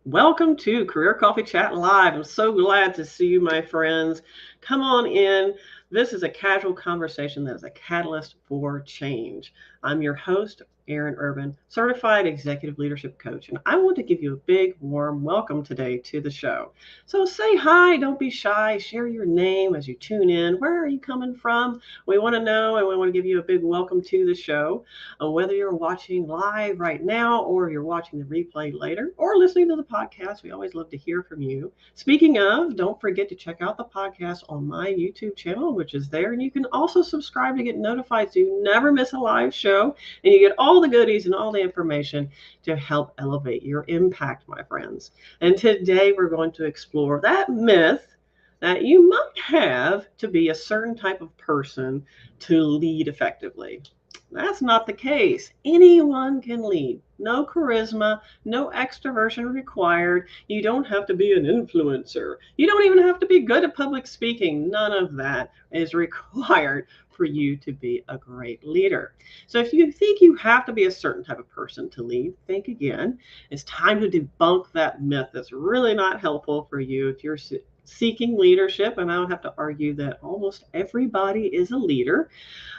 Welcome to Career Coffee Chat Live. I'm so glad to see you, my friends. Come on in. This is a casual conversation that is a catalyst for change. I'm your host, Erin Urban, certified executive leadership coach, and I want to give you a big, warm welcome today to the show. So say hi, don't be shy, share your name as you tune in. Where are you coming from? We want to know, and we want to give you a big welcome to the show. Whether you're watching live right now or you're watching the replay later or listening to the podcast, we always love to hear from you. Speaking of, don't forget to check out the podcast on my YouTube channel, which is there. And you can also subscribe to get notified so you never miss a live show and you get all the goodies and all the information to help elevate your impact, my friends. And today we're going to explore that myth that you might have to be a certain type of person to lead effectively. That's not the case. Anyone can lead. No charisma, no extroversion required. You don't have to be an influencer. You don't even have to be good at public speaking. None of that is required for you to be a great leader. So if you think you have to be a certain type of person to lead, think again. It's time to debunk that myth that's really not helpful for you if you're seeking leadership. And I would have to argue that almost everybody is a leader.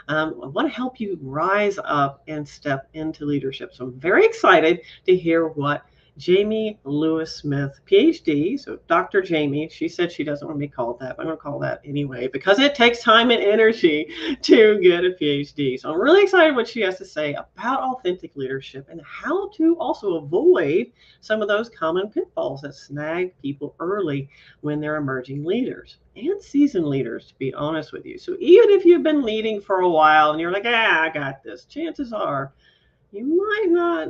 I want to help you rise up and step into leadership. So I'm very excited to hear what Jamie Lewis Smith, PhD, so Dr. Jamie, she said she doesn't want to be called that, but I'm going to call that anyway because it takes time and energy to get a PhD. So I'm really excited what she has to say about authentic leadership and how to also avoid some of those common pitfalls that snag people early when they're emerging leaders and seasoned leaders, to be honest with you. So even if you've been leading for a while and you're like, I got this, chances are you might not,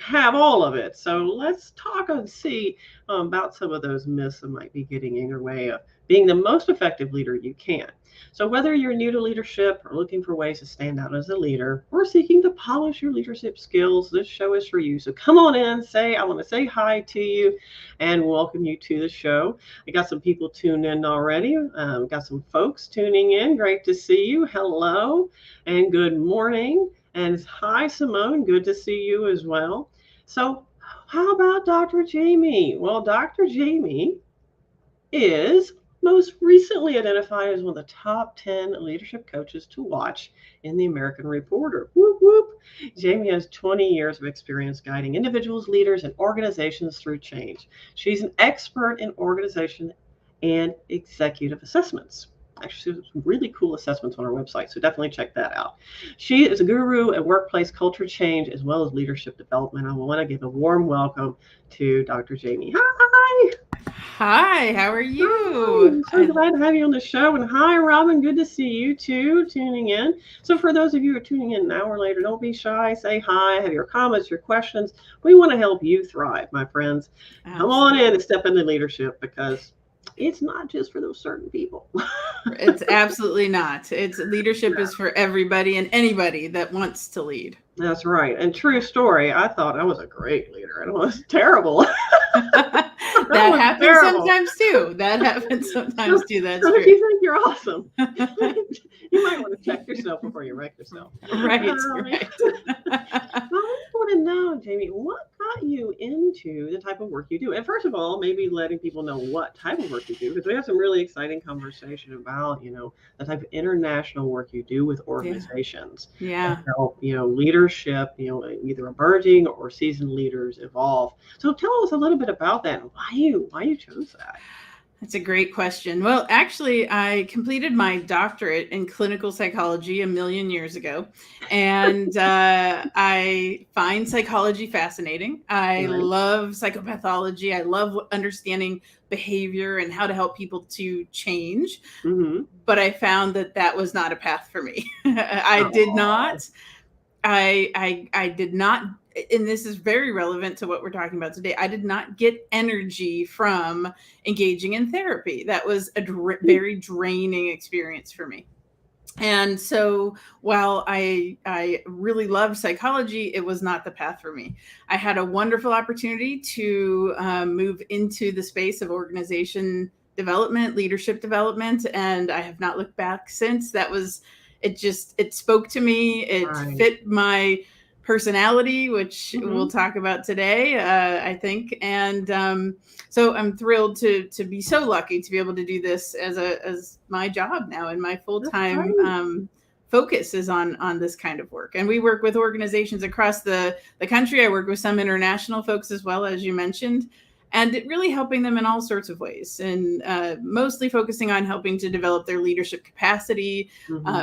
have all of it. So let's talk and see about some of those myths that might be getting in your way of being the most effective leader you can. So whether you're new to leadership or looking for ways to stand out as a leader or seeking to polish your leadership skills, this show is for you. So come on in, I want to say hi to you and welcome you to the show. I got some people tuned in already. Got some folks tuning in. Great to see you. Hello and good morning. And hi, Simone. Good to see you as well. So, how about Dr. Jamie? Well, Dr. Jamie is most recently identified as one of the top 10 leadership coaches to watch in the American Reporter. Whoop, whoop. Jamie has 20 years of experience guiding individuals, leaders, and organizations through change. She's an expert in organization and executive assessments. Actually, there's some really cool assessments on our website, so definitely check that out. She is a guru at workplace culture change as well as leadership development. I want to give a warm welcome to Dr. Jamie. Hi. Hi, how are Hi. you? I'm so glad to have you on the show. And hi, Robin. Good to see you too, tuning in. So for those of you who are tuning in an hour later, don't be shy. Say hi. Have your comments, your questions. We want to help you thrive, my friends. Come on in and step into leadership because it's not just for those certain people. It's absolutely not. It's leadership is for everybody and anybody that wants to lead. That's right. And true story, I thought I was a great leader and I was terrible. That happens sometimes too. That's so true. if you think you're awesome, you might want to check yourself before you wreck yourself. Right. I want to know, Jamie, what got you into the type of work you do? And first of all, maybe letting people know what type of work you do, because we have some really exciting conversation about, the type of international work you do with organizations. Yeah. And help, leadership, either emerging or seasoned leaders evolve. So tell us a little bit about that and why you chose that. That's a great question. Well, actually, I completed my doctorate in clinical psychology a million years ago. And I find psychology fascinating. I love psychopathology. I love understanding behavior and how to help people to change. Mm-hmm. But I found that was not a path for me. I did not. I did not, and this is very relevant to what we're talking about today. I did not get energy from engaging in therapy. That was a very draining experience for me. And so while I really loved psychology, it was not the path for me. I had a wonderful opportunity to move into the space of organization development, leadership development, and I have not looked back since. It spoke to me. It fit my personality, which we'll talk about today, I think. And so I'm thrilled to be so lucky to be able to do this as my job now, and my full-time focus is on this kind of work. And we work with organizations across the country. I work with some international folks as well, as you mentioned, and really helping them in all sorts of ways, and mostly focusing on helping to develop their leadership capacity,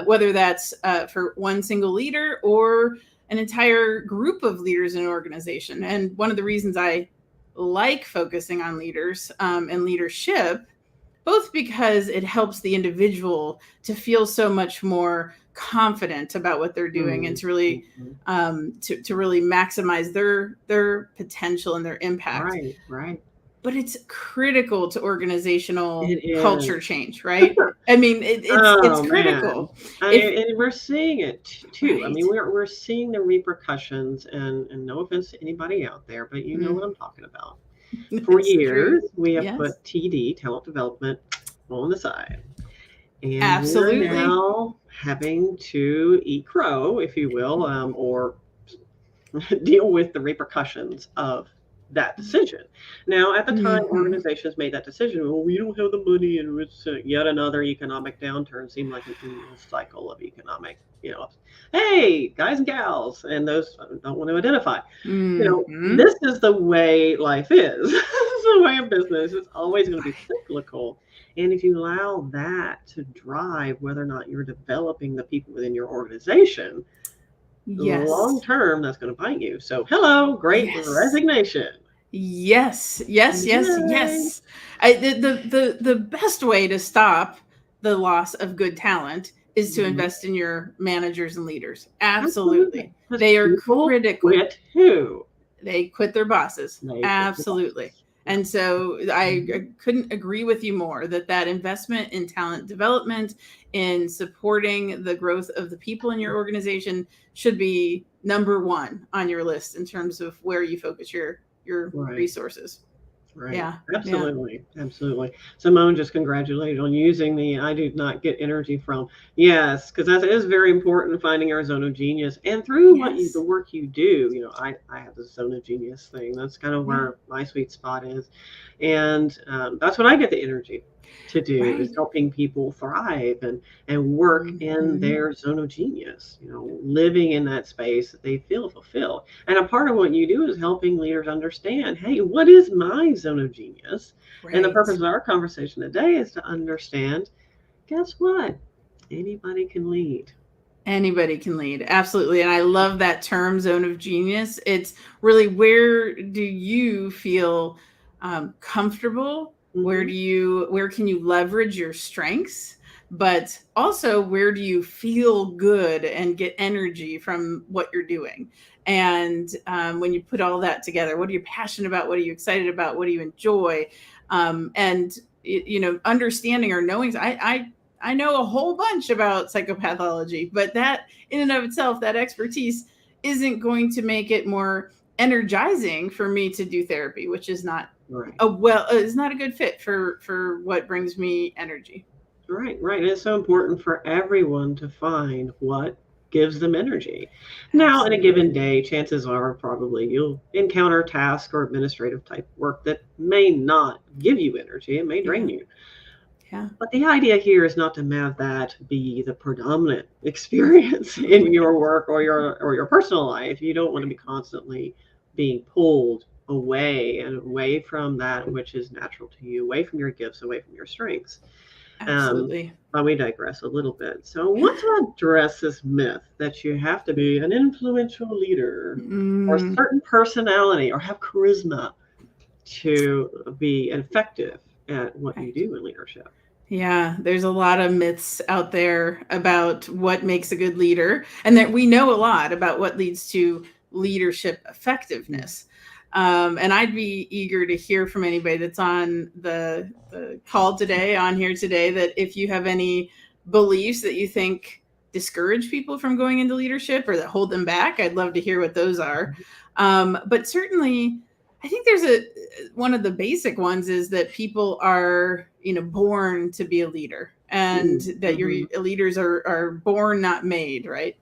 whether that's for one single leader or an entire group of leaders in an organization. And one of the reasons I like focusing on leaders and leadership, both because it helps the individual to feel so much more confident about what they're doing and to really to really maximize their potential and their impact. Right. But it's critical to organizational culture change, right? I mean, it's critical. And we're seeing it too. Right. I mean, we're seeing the repercussions, and no offense to anybody out there, but you know what I'm talking about. For years, we have put TD, talent development, on the side. And absolutely, we're now having to eat crow, if you will, or deal with the repercussions of that decision. Now, at the time organizations made that decision, well, we don't have the money, and it's yet another economic downturn. Seemed like an endless cycle of economic, hey, guys and gals, and those don't want to identify. This is the way life is. This is the way of business. It's always going to be cyclical. And if you allow that to drive whether or not you're developing the people within your organization, long term, that's going to bite you. So, hello, great resignation. Yes. The best way to stop the loss of good talent is to invest in your managers and leaders. Absolutely. They are critical. Quit who? They quit their bosses. Absolutely. And so I couldn't agree with you more that investment in talent development, in supporting the growth of the people in your organization, should be number one on your list in terms of where you focus your resources. Right. Yeah. Absolutely. Simone just congratulated on using the I do not get energy from. Yes, because that is very important, finding our zone of genius. And through the work you do, I have the zone of genius thing. That's kind of where my sweet spot is. And that's what I get the energy to do, is helping people thrive and work in their zone of genius, living in that space that they feel fulfilled. And a part of what you do is helping leaders understand, hey, what is my zone of genius? And the purpose of our conversation today is to understand, guess what? Anybody can lead. Anybody can lead. Absolutely. And I love that term, zone of genius. It's really, where do you feel comfortable? Where can you leverage your strengths, but also where do you feel good and get energy from what you're doing? And when you put all that together, what are you passionate about? What are you excited about? What do you enjoy? And understanding or knowing, I know a whole bunch about psychopathology, but that in and of itself, that expertise isn't going to make it more energizing for me to do therapy, which is not it's not a good fit for what brings me energy. Right. It's so important for everyone to find what gives them energy. Now, in a given day, chances are probably you'll encounter task or administrative type work that may not give you energy. It may drain you. Yeah. But the idea here is not to have that be the predominant experience in your work or your personal life. You don't want to be constantly being pulled away from that which is natural to you, away from your gifts, away from your strengths. Absolutely. But we digress a little bit. So let's address this myth that you have to be an influential leader or a certain personality or have charisma to be effective at what you do in leadership. Yeah, there's a lot of myths out there about what makes a good leader, and that we know a lot about what leads to leadership effectiveness. And I'd be eager to hear from anybody that's on the call today, on here today, that if you have any beliefs that you think discourage people from going into leadership or that hold them back, I'd love to hear what those are. But certainly, I think there's one of the basic ones is that people are, born to be a leader, and that your leaders are born, not made, right?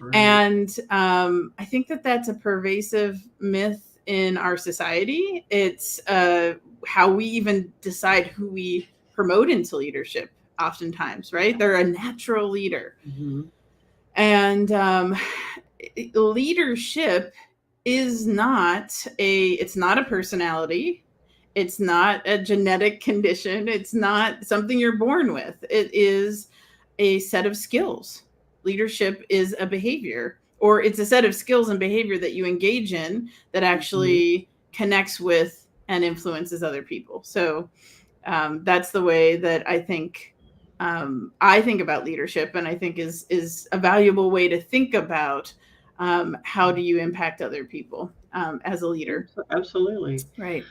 Right. And I think that that's a pervasive myth in our society. It's how we even decide who we promote into leadership oftentimes, right? They're a natural leader. Mm-hmm. And leadership is it's not a personality. It's not a genetic condition. It's not something you're born with. It is a set of skills. Leadership is a behavior, or it's a set of skills and behavior that you engage in that actually connects with and influences other people. So that's the way that I think about leadership, and I think is a valuable way to think about how do you impact other people as a leader. Absolutely. Right.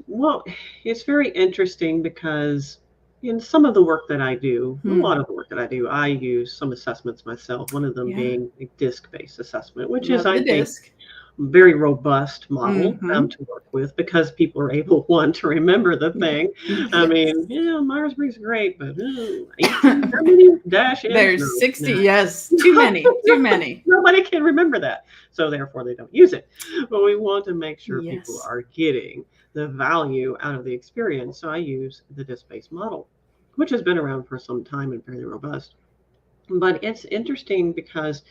Well, it's very interesting because in some of the work that I do, a lot of the work that I do, I use some assessments myself, one of them being a disc-based assessment, which is, I think, very robust model to work with, because people are able, one, to remember the thing. Yes. I mean, Myers-Briggs is great, but 18, how many dash ins? There's 60. Yes, too many. Nobody can remember that, so therefore they don't use it. But we want to make sure people are getting the value out of the experience. So I use the disc-based model, which has been around for some time and fairly robust. But it's interesting because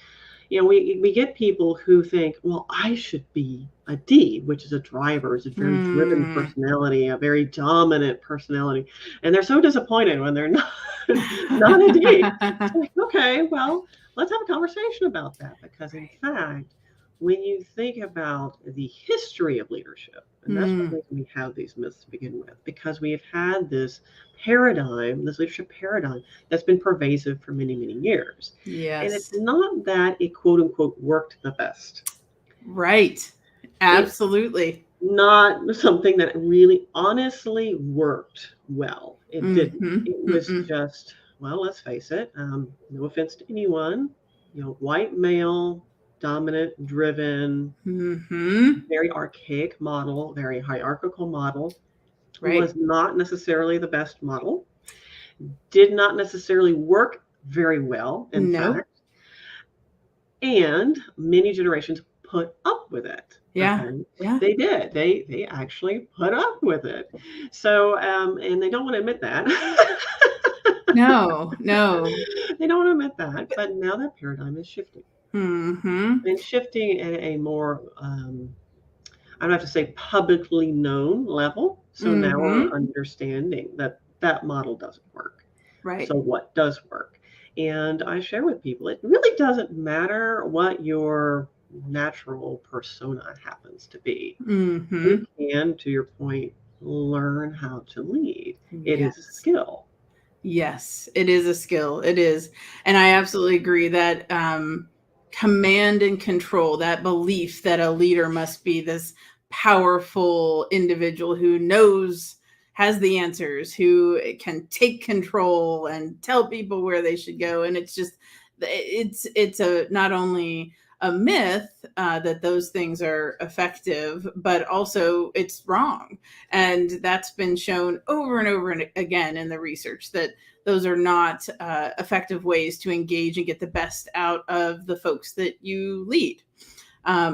we get people who think, well, I should be a D, which is a driver, is a very driven personality, a very dominant personality. And they're so disappointed when they're not a D. It's like, okay, well, let's have a conversation about that. Because in fact, when you think about the history of leadership, and that's what reason we have these myths to begin with, because we have had this paradigm, this leadership paradigm that's been pervasive for many, many years. Yes. And it's not that it, quote unquote, worked the best. Right. Absolutely. It's not something that really honestly worked well. It didn't. It was just, well, let's face it, no offense to anyone, white male, dominant, driven, very archaic model, very hierarchical model. Right. Was not necessarily the best model, did not necessarily work very well, in fact. And many generations put up with it. Yeah. Okay? Yeah. They did. They actually put up with it. So, and they don't want to admit that. No. They don't want to admit that. But now that paradigm is shifting. And shifting at a more, I don't have to say publicly known level. So now we're understanding that model doesn't work. Right. So what does work? And I share with people, it really doesn't matter what your natural persona happens to be. You can, to your point, learn how to lead. It is a skill. Yes, it is a skill. It is. And I absolutely agree that command and control, that belief that a leader must be this powerful individual who has the answers, who can take control and tell people where they should go. And it's not only a myth that those things are effective, but also it's wrong. And that's been shown over and over and again in the research, that those are not effective ways to engage and get the best out of the folks that you lead.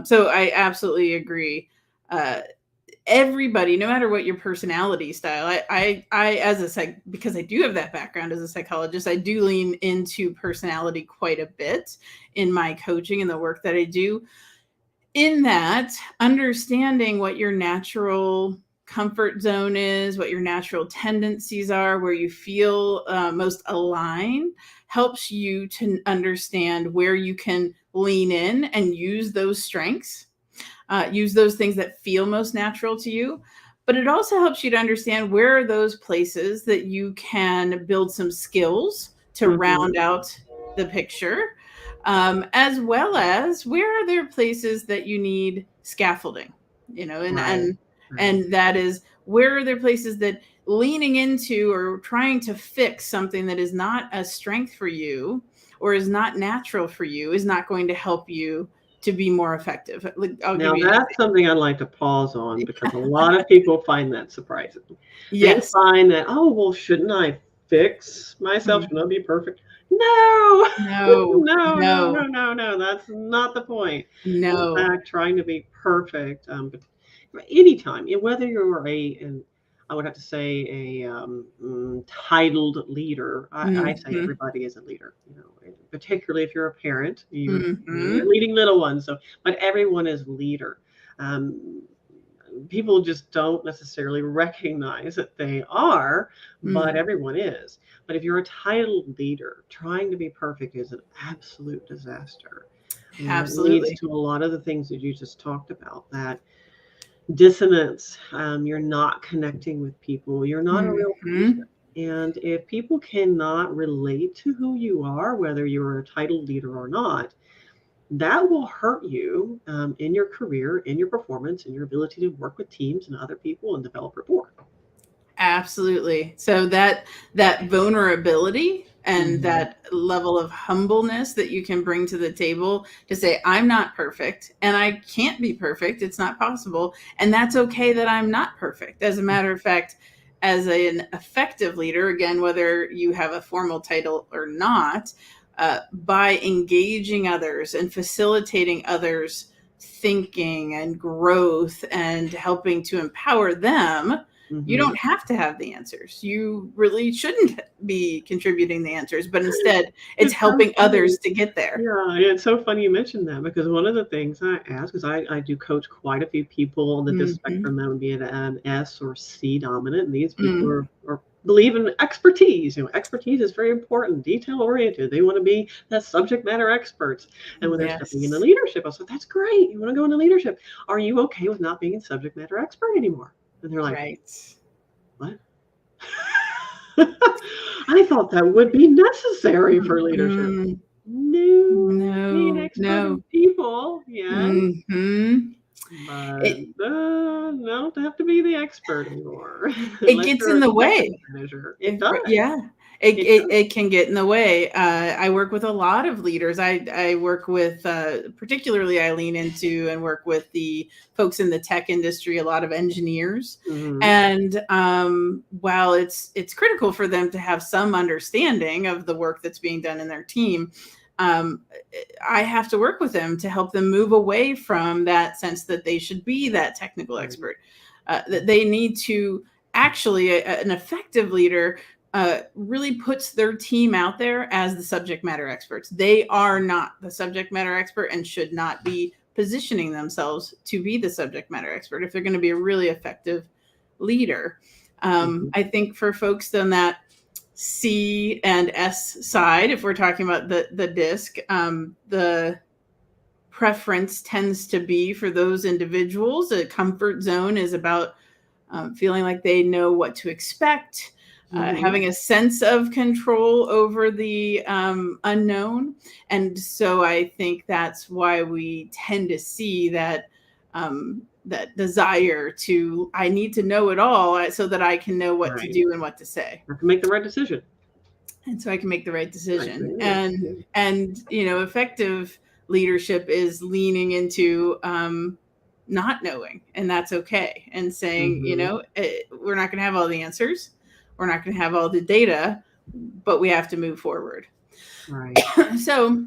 So I absolutely agree. Everybody, no matter what your personality style, because I do have that background as a psychologist, I do lean into personality quite a bit in my coaching and the work that I do, in that understanding what your natural comfort zone is, what your natural tendencies are, where you feel most aligned, helps you to understand where you can lean in and use those strengths. Use those things that feel most natural to you. But it also helps you to understand where are those places that you can build some skills to round out the picture, as well as where are there places that you need scaffolding, and that is, where are there places that leaning into or trying to fix something that is not a strength for you or is not natural for you is not going to help you to be more effective. Now that's something I'd like to pause on, because a lot of people find that surprising. Yes. They find that, oh, well, shouldn't I fix myself? Shouldn't I be perfect? No, No, no, no. That's not the point. In no. fact, trying to be perfect, but anytime, whether you're and I would have to say titled leader. I say Mm-hmm. everybody is a leader. Particularly if you're a parent, you're Mm-hmm. leading little ones. So, but everyone is leader. Um, People just don't necessarily recognize that they are, but Mm, everyone is. But if you're a titled leader, trying to be perfect is an absolute disaster. And that leads absolutely. to a lot of the things that you just talked about, that dissonance. You're not connecting with people. You're not a real person. Mm-hmm. And if people cannot relate to who you are, whether you're a titled leader or not, that will hurt you in your career, in your performance, in your ability to work with teams and other people and develop rapport. Absolutely. So that vulnerability and Mhm. that level of humbleness that you can bring to the table to say, I'm not perfect and I can't be perfect. It's not possible. And that's okay that I'm not perfect. As a matter of fact, as an effective leader, again, whether you have a formal title or not, by engaging others and facilitating others' thinking and growth and helping to empower them, you Mhm. don't have to have the answers. You really shouldn't be contributing the answers, but instead it's It's so helping funny. others to get there. Yeah, it's so funny you mentioned that, because one of the things I ask is I do coach quite a few people on the DISC Mm-hmm. spectrum that would be an S or C dominant. And these people Mm, are believe in expertise. Expertise is very important, detail oriented. They want to be the subject matter experts. And when they're stepping into yes. leadership, I said, that's great. You want to go into leadership. Are you okay with not being a subject matter expert anymore? And they're like, Right. what? I thought that would be necessary for leadership. Mm, No, be an no, expert in no. people, yes, Hmm. but It don't have to be the expert anymore it unless gets you're in a the session way. manager. It does. Yeah, it, It it does. it can get in the way. I work with a lot of leaders. I work with particularly I lean into and work with the folks in the tech industry, a lot of engineers, Mhm. and while it's critical for them to have some understanding of the work that's being done in their team. Um, I have to work with them to help them move away from that sense that they should be that technical Right. expert. That they need to actually an effective leader really puts their team out there as the subject matter experts. They are not the subject matter expert and should not be positioning themselves to be the subject matter expert if they're going to be a really effective leader. Mhm. I think for folks on that C and S side, if we're talking about the disc, the preference tends to be for those individuals. A comfort zone is about feeling like they know what to expect, Mhm. having a sense of control over the unknown. And so I think that's why we tend to see that desire to, I need to know it all so that I can know what to Right. do and what to say. Have to make the right decision. And so I can make the right I decision. agree with And you. effective leadership is leaning into not knowing, and that's okay, and saying, Mhm. we're not going to have all the answers, we're not going to have all the data, but we have to move forward. Right. So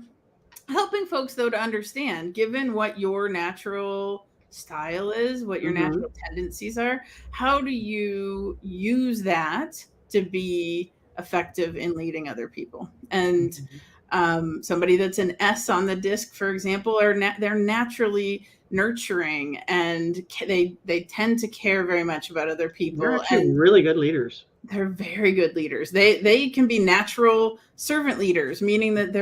helping folks though to understand, given what your natural style is, what your Mhm. natural tendencies are, how do you use that to be effective in leading other people? And Mhm. somebody that's an S on the disc, for example, they're naturally nurturing, and they tend to care very much about other They're people, actually and really good leaders. they're very good leaders. They can be natural servant leaders, meaning that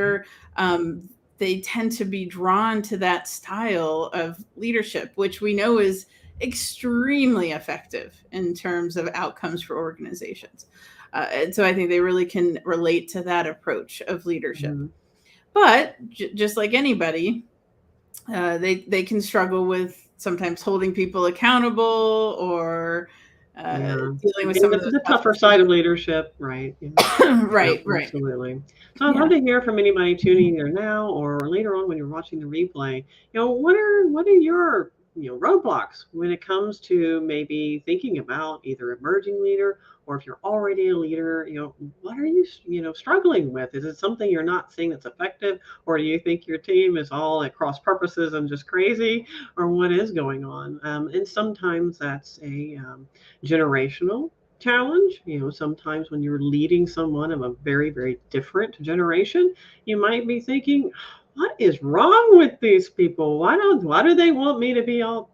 they tend to be drawn to that style of leadership, which we know is extremely effective in terms of outcomes for organizations. And so I think they really can relate to that approach of leadership. Mhm. But just like anybody, they can struggle with sometimes holding people accountable or Yeah. dealing with Again, some of this is those a tough tougher side of decisions. leadership, right? Yeah. Yeah, Right, right. absolutely. So I'd love Yeah. to hear from anybody tuning in now or later on when you're watching the replay. What are your roadblocks when it comes to maybe thinking about either emerging leader, or if you're already a leader, what are you, struggling with? Is it something you're not seeing that's effective, or do you think your team is all at cross purposes and just crazy, or what is going on? And sometimes that's a generational challenge. Sometimes when you're leading someone of a very, very different generation, you might be thinking, what is wrong with these people? Why do they want me to be all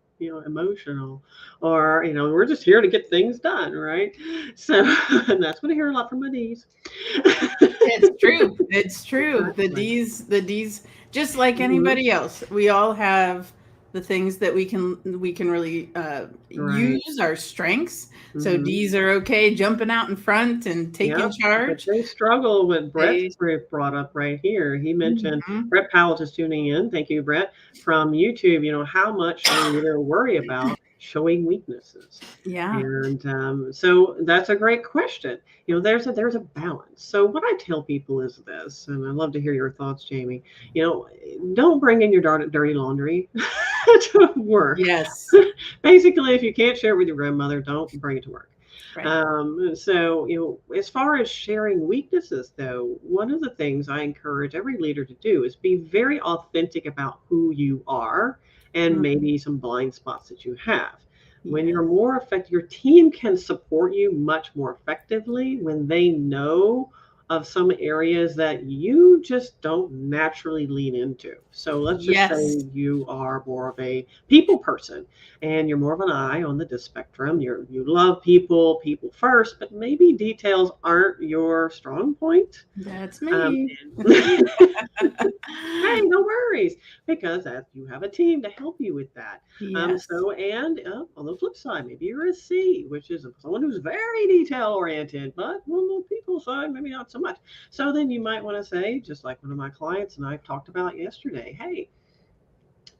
emotional, or we're just here to get things done, right? So and that's what I hear a lot from my D's. It's true. It's true. Exactly. The D's, just like Mhm. anybody else, we all have the things that we can really Right. use, our strengths. So Hmm. D's are okay jumping out in front and taking Yep, but charge. they struggle with Brett's They brought up right here. He mentioned Mhm. Brett Powell is tuning in. Thank you, Brett, from YouTube. How much should a leader worry about showing weaknesses? Yeah. And so that's a great question. There's a balance. So what I tell people is this, and I'd love to hear your thoughts, Jamie. Don't bring in your dirty laundry to work. Yes. Basically, if you can't share it with your grandmother, don't bring it to work. Right. So, as far as sharing weaknesses, though, one of the things I encourage every leader to do is be very authentic about who you are and Mhm. maybe some blind spots that you have. When Yes. you're more effective, your team can support you much more effectively when they know of some areas that you just don't naturally lean into. So let's just say Yes. you are more of a people person, and you're more of an eye on the spectrum. You love people first, but maybe details aren't your strong point. That's Um, me. and Hey, no worries, because you have a team to help you with that. Yes. So, and on the flip side, maybe you're a C, which is someone who's very detail oriented, but on the people side, maybe not so much. So then you might want to say, just like one of my clients and I talked about yesterday, hey,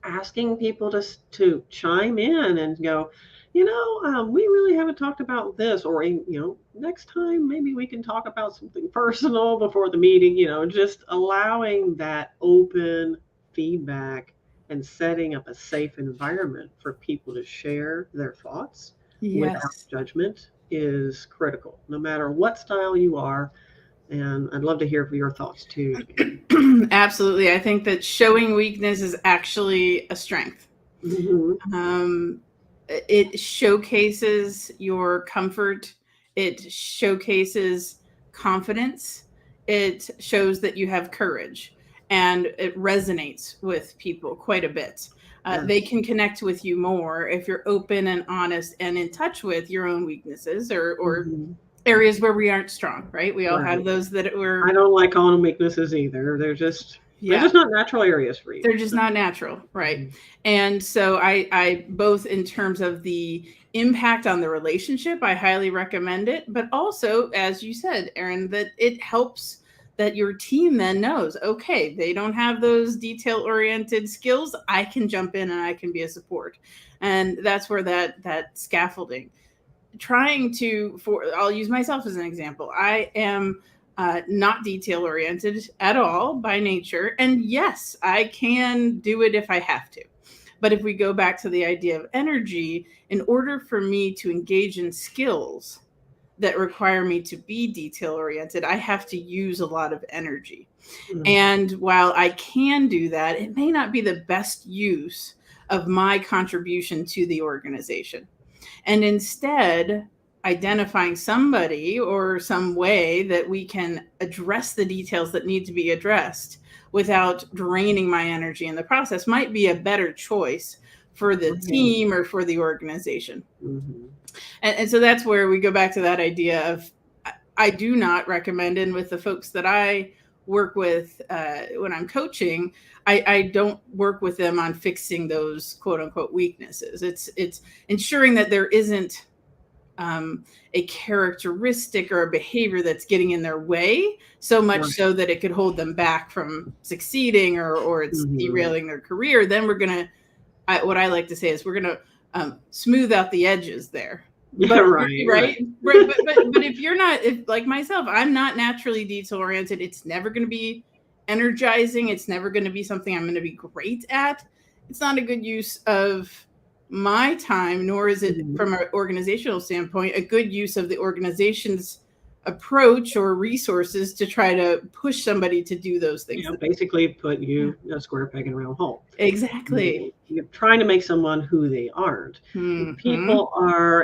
asking people to chime in and go, we really haven't talked about this, or next time maybe we can talk about something personal before the meeting. Just allowing that open feedback and setting up a safe environment for people to share their thoughts without Yes. judgment is critical, no matter what style you are. And I'd love to hear your thoughts too, Jamie. Absolutely. I think that showing weakness is actually a strength. Hmm. Um, it showcases your comfort. It showcases confidence. It shows that you have courage, and it resonates with people quite a bit. They Yes. can connect with you more if you're open and honest and in touch with your own weaknesses, or Hmm. areas where we aren't strong, right? We all have Right. those that I we're, don't like calling them weaknesses either. They're yeah, just not natural areas for you. they're just not natural, right? Mhm. And so I both in terms of the impact on the relationship, I highly recommend it, but also, as you said, Erin, that it helps that your team then knows, okay, they don't have those detail oriented skills, I can jump in and I can be a support. And that's where that scaffolding, trying to, for I'll use myself as an example. I am not detail oriented at all by nature, and yes, I can do it if I have to. But if we go back to the idea of energy, in order for me to engage in skills that require me to be detail oriented, I have to use a lot of energy. Mhm. And while I can do that, it may not be the best use of my contribution to the organization. And instead, identifying somebody or some way that we can address the details that need to be addressed without draining my energy in the process might be a better choice for the Right. team or for the organization. Mhm. And so that's where we go back to that idea of, I do not recommend, and with the folks that I work with when I'm coaching, I don't work with them on fixing those quote unquote weaknesses. It's ensuring that there isn't a characteristic or a behavior that's getting in their way, so much Right. so that it could hold them back from succeeding, or it's Mhm. derailing their career. Then we're gonna, what I like to say is, we're gonna smooth out the edges there. Yeah, But right, right, right. right, but if you're not, if, like myself, I'm not naturally detail oriented, it's never going to be energizing. It's never going to be something I'm going to be great at. It's not a good use of my time, nor is it from an organizational standpoint a good use of the organization's approach or resources to try to push somebody to do those things. Basically put you a square peg in a round hole. Exactly. You're trying to make someone who they aren't. People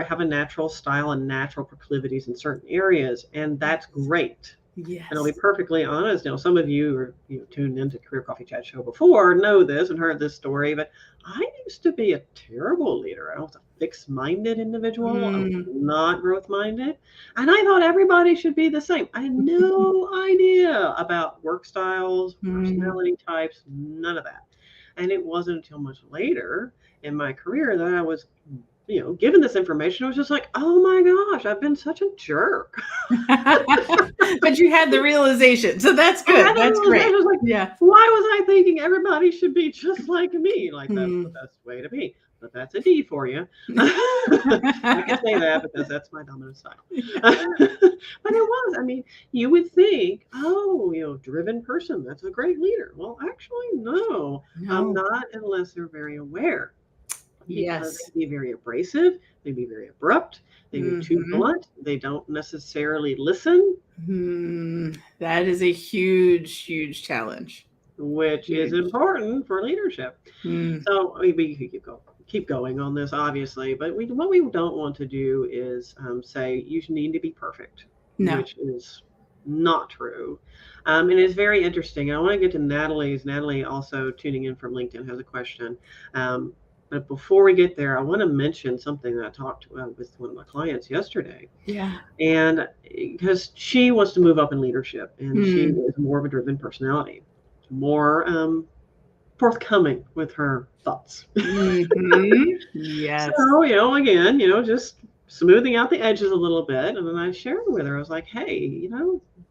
have a natural style and natural proclivities in certain areas, and that's great. Yes. And I'll be perfectly honest. Some of you are tuned into Career Coffee Chat Show before know this and heard this story, but I used to be a terrible leader. I was a fixed-minded individual. I was not growth-minded. And I thought everybody should be the same. I had no idea about work styles, personality types, none of that. And it wasn't until much later in my career that I was given this information. I was just like, oh my gosh, I've been such a jerk. But you had the realization, so that's good. That's great. I was like, why was I thinking everybody should be just like me? Like, that's the best way to be. But that's a D for you. I can say that because that's my dominant style. But it was. I mean, you would think, driven person, that's a great leader. Well, actually, no. I'm not, unless they're very aware. Because they be very abrasive, they be very abrupt, they be too blunt, they don't necessarily listen. That is a huge, huge challenge. Which is important for leadership. So we could keep going on this, obviously, but what we don't want to do is say you need to be perfect, which is not true. And it's very interesting. I want to get to Natalie's. Natalie, also tuning in from LinkedIn, has a question. But before we get there, I want to mention something that I talked with one of my clients yesterday. Yeah. And because she wants to move up in leadership, and she is more of a driven personality, more forthcoming with her thoughts. Yes. So, again, just smoothing out the edges a little bit. And then I shared with her, I was like, hey,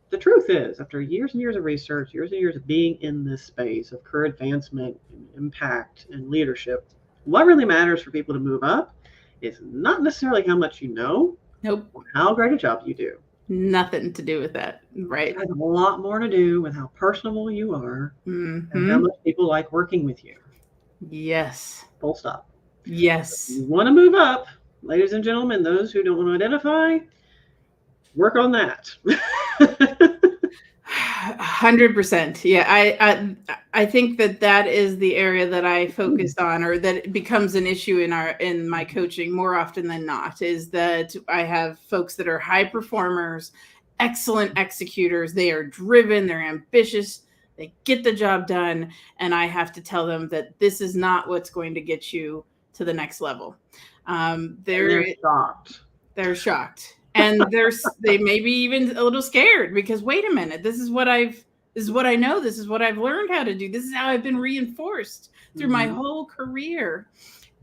the truth is, after years and years of research, years and years of being in this space of career advancement and impact and leadership, what really matters for people to move up is not necessarily how much you know. Nope. Or how great a job you do. Nothing to do with that. Right. It has a lot more to do with how personable you are and how much people like working with you. Yes. Full stop. Yes. If you want to move up, ladies and gentlemen, those who don't want to identify, work on that. 100%. Yeah, I think that is the area that I focused on, or that it becomes an issue in my coaching more often than not, is that I have folks that are high performers, excellent executors. They are driven, they're ambitious, they get the job done, and I have to tell them that this is not what's going to get you to the next level. They're shocked. They're shocked. And they may be even a little scared because, wait a minute, this is what I know. This is what I've learned how to do. This is how I've been reinforced through my whole career.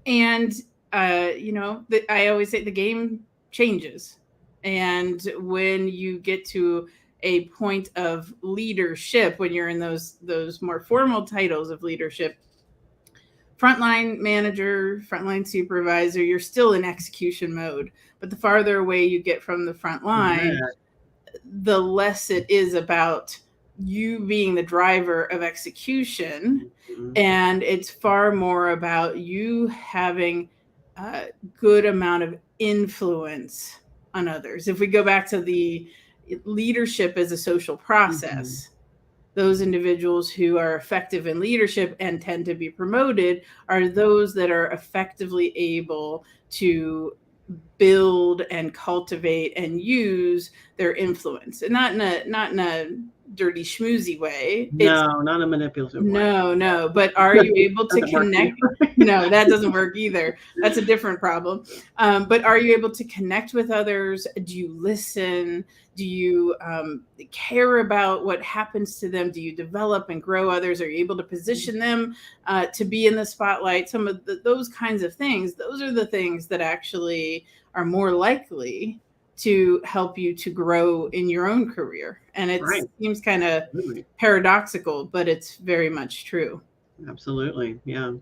And, I always say the game changes. And when you get to a point of leadership, when you're in those more formal titles of leadership, frontline manager, frontline supervisor, you're still in execution mode. But the farther away you get from the front line, the less it is about you being the driver of execution. And it's far more about you having a good amount of influence on others. If we go back to the leadership as a social process, those individuals who are effective in leadership and tend to be promoted are those that are effectively able to build and cultivate and use their influence, and not in a dirty schmoozy way. Not a manipulative way. No. But are you able to connect? No, that doesn't work either. That's a different problem. But are you able to connect with others? Do you listen? Do you care about what happens to them? Do you develop and grow others? Are you able to position them to be in the spotlight? Some of those kinds of things. Those are the things that actually are more likely to help you to grow in your own career. And it seems kind of paradoxical, but it's very much true. Absolutely. Yeah.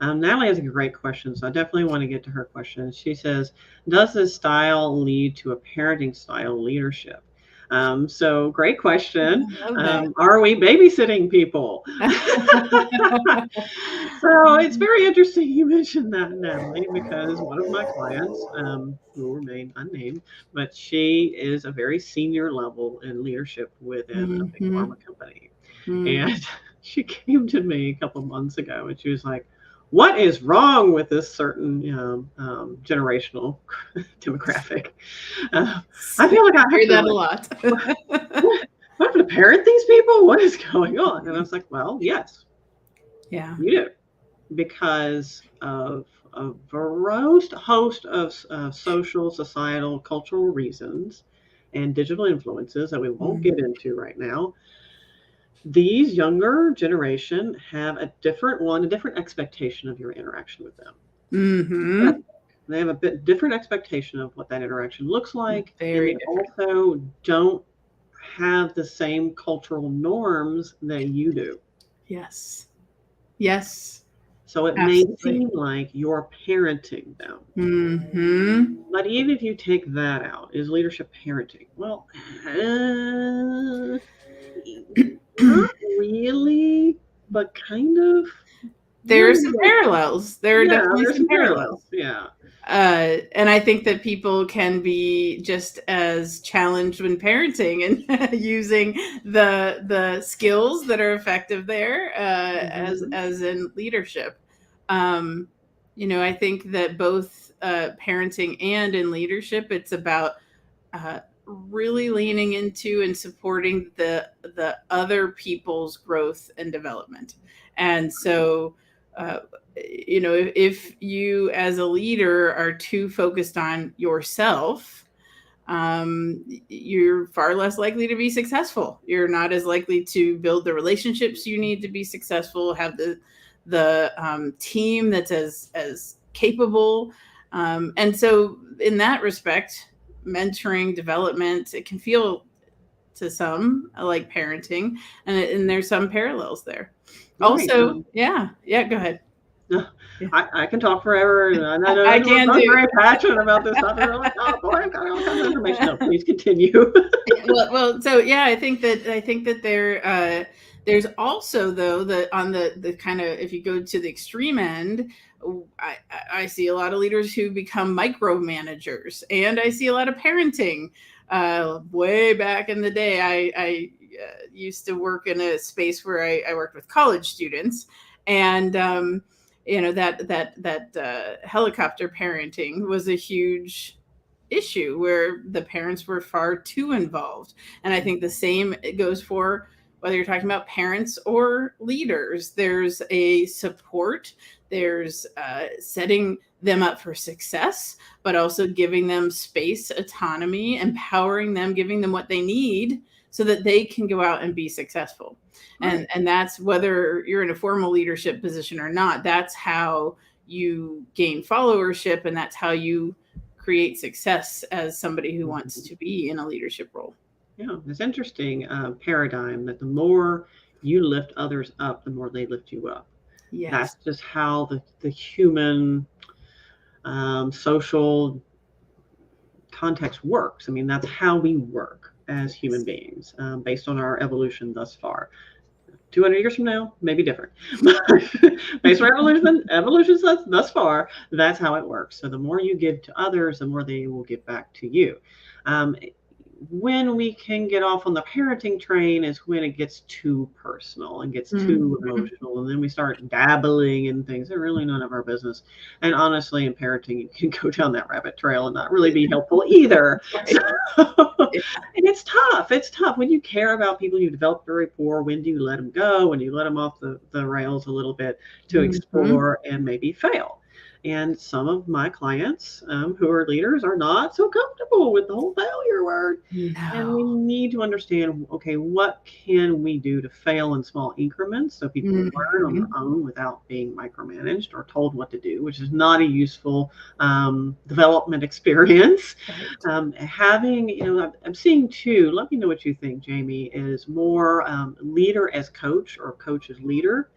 Natalie has a great question, so I definitely want to get to her question. She says, does this style lead to a parenting style leadership? So great question. Are we babysitting people? So it's very interesting you mentioned that, Natalie, because one of my clients, who will remain unnamed, but she is a very senior level in leadership within a big Mm-hmm. pharma company. And she came to me a couple months ago and she was like, what is wrong with this certain generational demographic? I feel like I have hear that to a lot. I have to parent these people? What is going on? And I was like, well, yes, Yeah. you do. Because of a host of social, societal, cultural reasons and digital influences that we won't get into right now, these younger generation have a different expectation of your interaction with them. Mm-hmm. They have a bit different expectation of what that interaction looks like, and Very they different. also don't have the same cultural norms that you do. Yes. Yes. So it may Absolutely. seem like you're parenting them. Mm-hmm. But even if you take that out, is leadership parenting? Well, not really, but kind of. There are some parallels. There are Yeah, definitely there's some some parallels. parallels. Yeah. And I think that people can be just as challenged when parenting and using the skills that are effective there as in leadership. I think that both parenting and in leadership, it's about really leaning into and supporting the other people's growth and development. And so if you as a leader are too focused on yourself, you're far less likely to be successful. You're not as likely to build the relationships you need to be successful, have the team that's as capable. And so in that respect, mentoring, development, it can feel to some like parenting, and there's some parallels there. Right. Also, yeah, go ahead. Yeah. I can talk forever, and I know I we're can both too. very passionate about this topic. We're like, oh boy, I've got all kinds of information. No, please continue. So yeah, I think that there's also though on the kind of, if you go to the extreme end, I see a lot of leaders who become micromanagers, and I see a lot of parenting. Way back in the day, I used to work in a space where I worked with college students, and that helicopter parenting was a huge issue where the parents were far too involved. And I think the same goes for whether you're talking about parents or leaders. There's a support, there's setting them up for success, but also giving them space, autonomy, empowering them, giving them what they need so that they can go out and be successful. Right. And that's whether you're in a formal leadership position or not. That's how you gain followership, and that's how you create success as somebody who wants to be in a leadership role. Yeah, it's interesting paradigm that the more you lift others up, the more they lift you up. Yes. That's just how the human social context works. I mean, that's how we work as human beings based on our evolution thus far. 200 years from now, maybe different. Based on evolution thus far, that's how it works. So the more you give to others, the more they will give back to you. When we can get off on the parenting train is when it gets too personal and gets too emotional, and then we start dabbling in things that are really none of our business. And honestly, in parenting, you can go down that rabbit trail and not really be helpful either. And it's tough. It's tough when you care about people, you develop a rapport. When do you let them go? When do you let them off the rails a little bit to explore and maybe fail? And some of my clients who are leaders are not so comfortable with the whole failure word. No. And we need to understand, okay, what can we do to fail in small increments so people learn on their own without being micromanaged or told what to do, which is not a useful development experience. Right. Having, I'm seeing too, let me know what you think, Jamie, is more leader as coach or coach as leader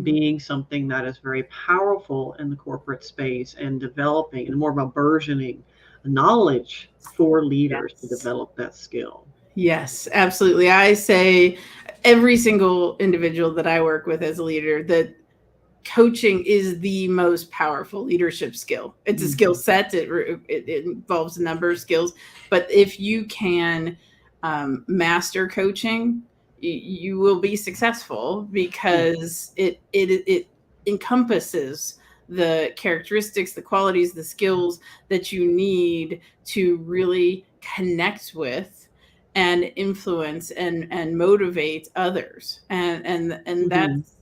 being something that is very powerful in the corporate space and developing and more of a burgeoning knowledge for leaders to develop that skill. Yes, absolutely. I say every single individual that I work with as a leader that coaching is the most powerful leadership skill. It's a skill set. It involves a number of skills, but if you can master coaching, you will be successful, because it encompasses the characteristics, the qualities, the skills that you need to really connect with and influence and motivate others. And that's,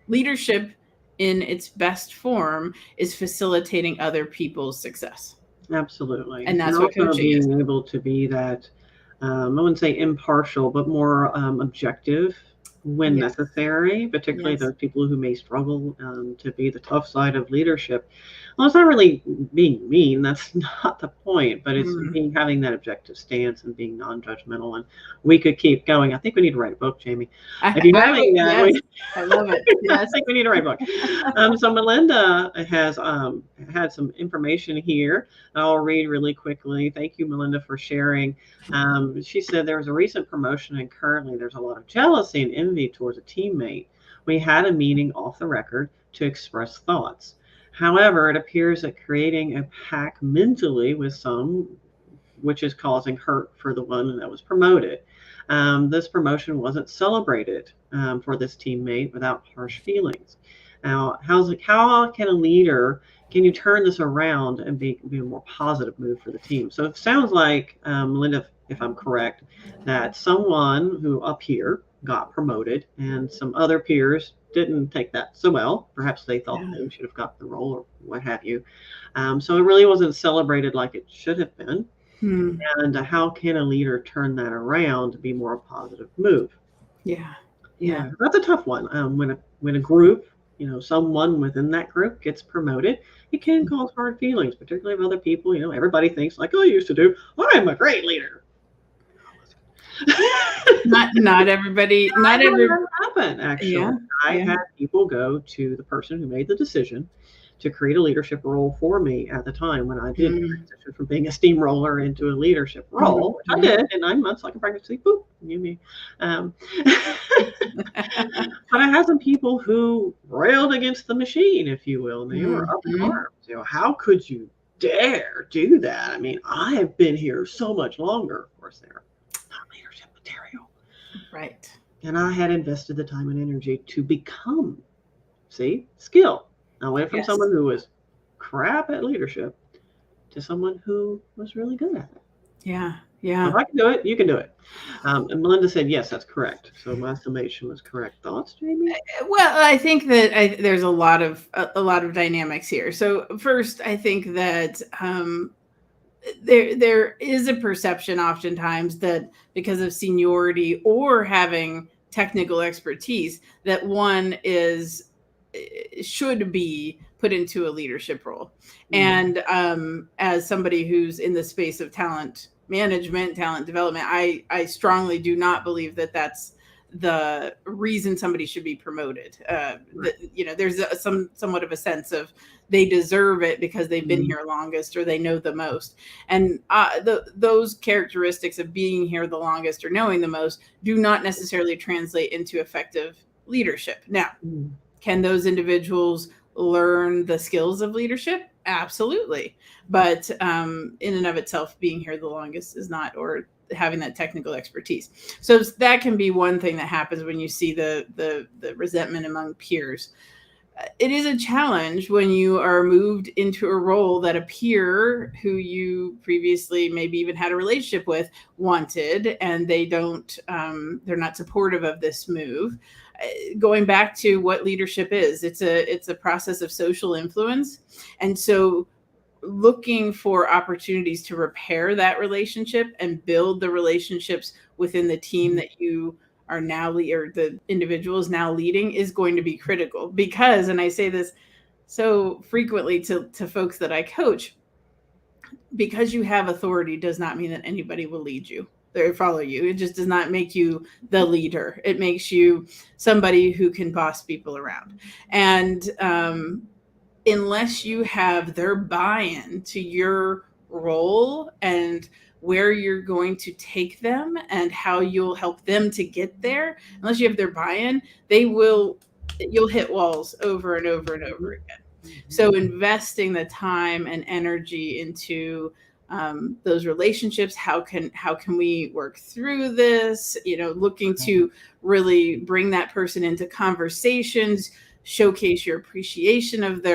leadership in its best form is facilitating other people's success. Absolutely. And that's what coaching is. Being able to be that, I wouldn't say impartial, but more objective when necessary, particularly those people who may struggle to be the tough side of leadership. Well, it's not really being mean. That's not the point, but it's having that objective stance and being non-judgmental. And we could keep going. I think we need to write a book, Jamie. If you're having that, I love it. Yes. I think we need to write a book. So Melinda has had some information here. I'll read really quickly. Thank you, Melinda, for sharing. She said there was a recent promotion, and currently there's a lot of jealousy and envy towards a teammate. We had a meeting off the record to express thoughts. However, it appears that creating a pact mentally with some, which is causing hurt for the one that was promoted. This promotion wasn't celebrated for this teammate without harsh feelings. Now, how can a leader, can you turn this around and be a more positive move for the team? So it sounds like, Melinda, if I'm correct, that someone who up here got promoted and some other peers didn't take that so well. Perhaps they thought they should have got the role or what have you. So it really wasn't celebrated like it should have been. And how can a leader turn that around to be more a positive move? Yeah. That's a tough one. When a group, someone within that group gets promoted, it can cause hard feelings, particularly if other people, everybody thinks like, I used to do, I'm a great leader. not everybody. Not everybody happened, actually. I had people go to the person who made the decision to create a leadership role for me at the time when I did transition from being a steamroller into a leadership role, which I did in 9 months, like a pregnancy. Boop, you me. But I had some people who railed against the machine, if you will, and they were up in arms. How could you dare do that? I mean, I have been here so much longer. Of course, they're not leadership material. Right. And I had invested the time and energy to become, skill. I went from someone who was crap at leadership to someone who was really good at it. Yeah. If I can do it, you can do it. And Melinda said, yes, that's correct. So my summation was correct. Thoughts, Jamie? Well, I think that there's a lot of dynamics here. So first, I think that there is a perception oftentimes that because of seniority or having technical expertise, that one should be put into a leadership role. And as somebody who's in the space of talent management, talent development, I strongly do not believe that that's the reason somebody should be promoted. There's somewhat of a sense of they deserve it because they've been here longest or they know the most. And those characteristics of being here the longest or knowing the most do not necessarily translate into effective leadership. Now, can those individuals learn the skills of leadership? Absolutely. But in and of itself, being here the longest is not, or having that technical expertise. So that can be one thing that happens when you see the resentment among peers. It is a challenge when you are moved into a role that a peer who you previously maybe even had a relationship with wanted, and they don't, they're not supportive of this move. Going back to what leadership is, it's a process of social influence. And so looking for opportunities to repair that relationship and build the relationships within the team that you are now or the individual is now leading is going to be critical. Because, and I say this so frequently to folks that I coach, because you have authority does not mean that anybody will lead you or follow you. It just does not make you the leader. It makes you somebody who can boss people around. And unless you have their buy-in to your role and where you're going to take them and how you'll help them to get there, unless you have their buy-in, they will you'll hit walls over and over and over again. So investing the time and energy into those relationships, how can we work through this? Looking to really bring that person into conversations, showcase your appreciation of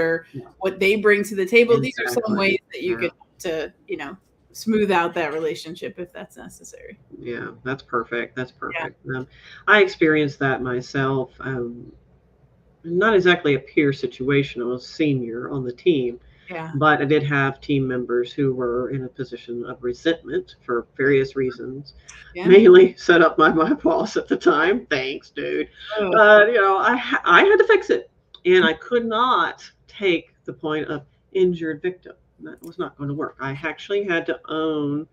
what they bring to the table. These are some ways that you can to smooth out that relationship if that's necessary. Yeah, that's perfect. That's perfect. Yeah. I experienced that myself. Not exactly a peer situation. I was senior on the team, but I did have team members who were in a position of resentment for various reasons, mainly set up by my boss at the time. Thanks, dude. But I had to fix it, and I could not take the point of injured victim. That was not going to work. I actually had to own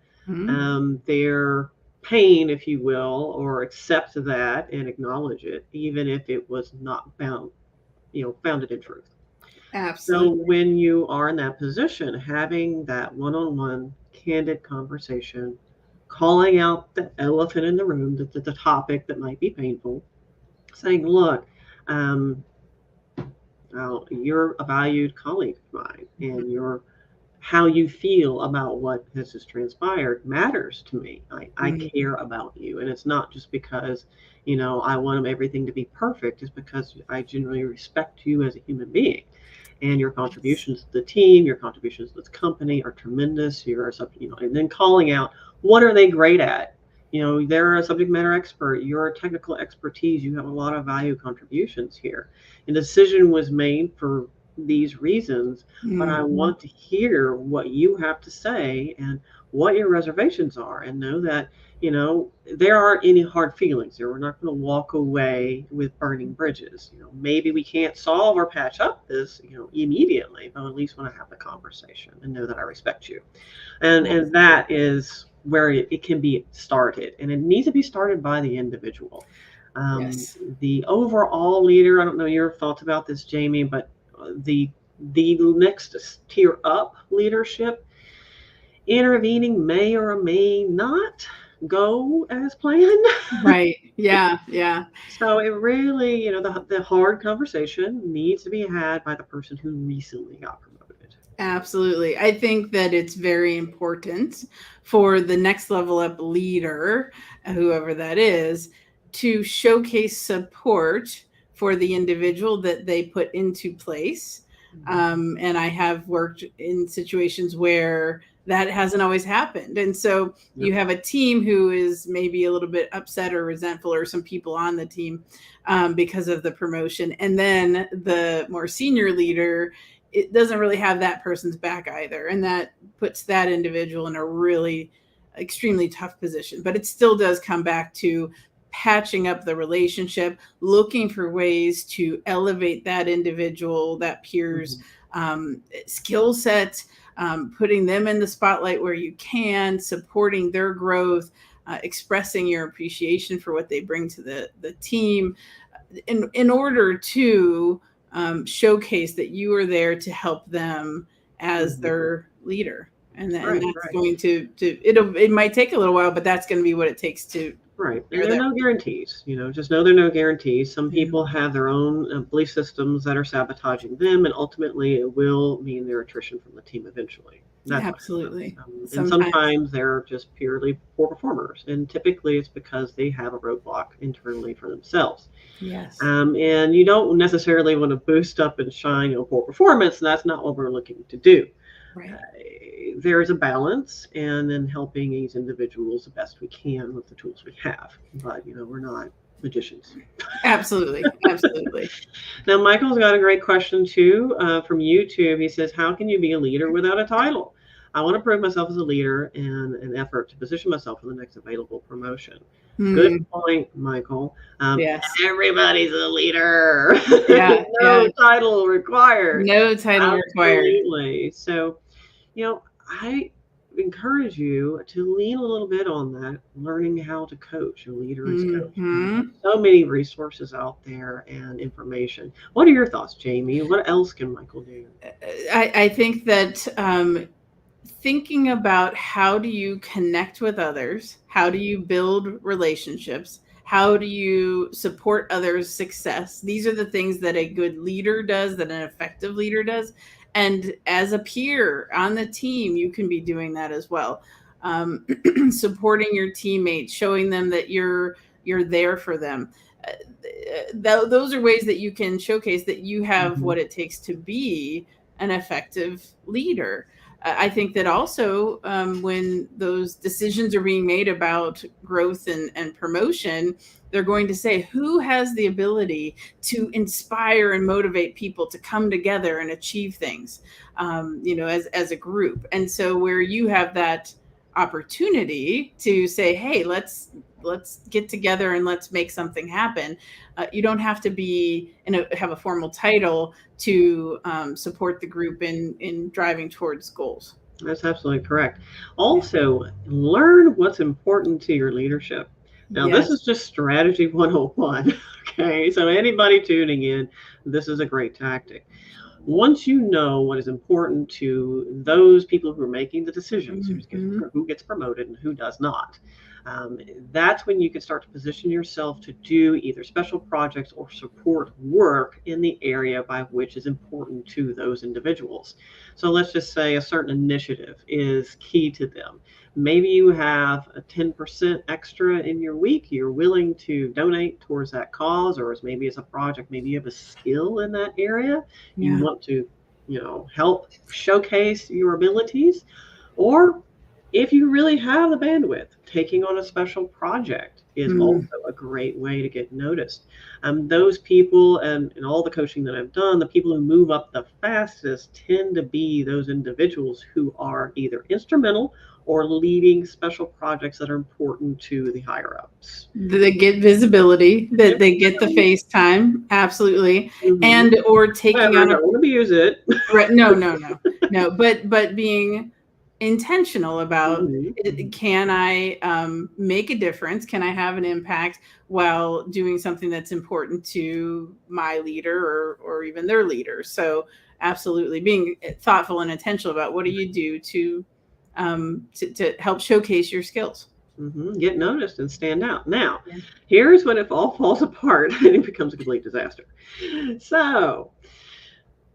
their pain, if you will, or accept that and acknowledge it, even if it was not founded in truth. Absolutely. So when you are in that position, having that one-on-one candid conversation, calling out the elephant in the room, the topic that might be painful, saying, look, you're a valued colleague of mine, and how you feel about what has just transpired matters to me. I care about you. And it's not just because, I want everything to be perfect. It's because I genuinely respect you as a human being. And your contributions to the team, your contributions to this company are tremendous. And then calling out, what are they great at? They're a subject matter expert. You're a technical expertise. You have a lot of value contributions here. And the decision was made for these reasons, but I want to hear what you have to say and what your reservations are, and know that there aren't any hard feelings there. We're not going to walk away with burning bridges. Maybe we can't solve or patch up this immediately, but at least want to have the conversation and know that I respect you. And that is where it can be started, and it needs to be started by the individual. The overall leader, I don't know your thoughts about this, Jamie, but the next tier up leadership, intervening may or may not go as planned. Right. Yeah. So it really, the hard conversation needs to be had by the person who recently got promoted. Absolutely. I think that it's very important for the next level up leader, whoever that is, to showcase support for the individual that they put into place. And I have worked in situations where that hasn't always happened. And so you have a team who is maybe a little bit upset or resentful, or some people on the team because of the promotion. And then the more senior leader, it doesn't really have that person's back either. And that puts that individual in a really extremely tough position. But it still does come back to patching up the relationship, looking for ways to elevate that individual, that peer's skill set, putting them in the spotlight where you can, supporting their growth, expressing your appreciation for what they bring to the team, in order to showcase that you are there to help them as their leader. And that's going to it might take a little while, but that's going to be what it takes to. Right. And there are no guarantees, just know there are no guarantees. Some people have their own belief systems that are sabotaging them, and ultimately it will mean their attrition from the team eventually. That's absolutely. And sometimes they're just purely poor performers, and typically it's because they have a roadblock internally for themselves. Yes. And you don't necessarily want to boost up and shine poor performance, and that's not what we're looking to do. Right. There is a balance, and then helping these individuals the best we can with the tools we have. But we're not magicians. Absolutely. Now, Michael's got a great question too from YouTube. He says, "How can you be a leader without a title? I want to prove myself as a leader in an effort to position myself for the next available promotion." Good point, Michael. Yes. Everybody's a leader. Yeah. No title required. No title required. Absolutely. So, I encourage you to lean a little bit on that, learning how to coach. A leader is coach. So many resources out there and information. What are your thoughts, Jamie? What else can Michael do? I think that thinking about how do you connect with others, how do you build relationships, How do you support others' success? These are the things that a good leader does, that an effective leader does. And as a peer on the team, you can be doing that as well. Supporting your teammates, showing them that you're there for them. Those are ways that you can showcase that you have what it takes to be an effective leader. I think that also when those decisions are being made about growth and promotion, they're going to say, who has the ability to inspire and motivate people to come together and achieve things, as a group. And so where you have that opportunity to say, hey, let's get together and let's make something happen. You don't have to be have a formal title to support the group in driving towards goals. That's absolutely correct. Also, learn what's important to your leadership. Now, this is just strategy 101. Okay, so anybody tuning in, this is a great tactic. Once you know what is important to those people who are making the decisions, who gets promoted and who does not, that's when you can start to position yourself to do either special projects or support work in the area by which is important to those individuals. So let's just say a certain initiative is key to them. Maybe you have a 10% extra in your week you're willing to donate towards that cause, or maybe it's a project, maybe you have a skill in that area. You want to, help showcase your abilities. Or if you really have the bandwidth, taking on a special project is also a great way to get noticed. Those people, and in all the coaching that I've done, the people who move up the fastest tend to be those individuals who are either instrumental or leading special projects that are important to the higher ups. They get visibility, that they get the face time, absolutely, and or taking on. I don't want to abuse it. Right? No. But being intentional about can I make a difference? Can I have an impact while doing something that's important to my leader or even their leader? So absolutely, being thoughtful and intentional about what do you do to help showcase your skills. Get noticed and stand out. Now, here's when it all falls apart and it becomes a complete disaster. So,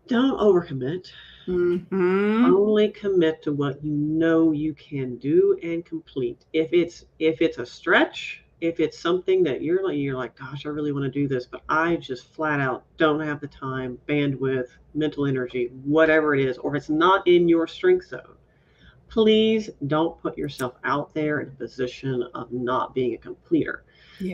don't overcommit. Only commit to what you know you can do and complete. If it's a stretch, if it's something that you're like, gosh, I really want to do this, but I just flat out don't have the time, bandwidth, mental energy, whatever it is, or if it's not in your strength zone, please don't put yourself out there in a position of not being a completer.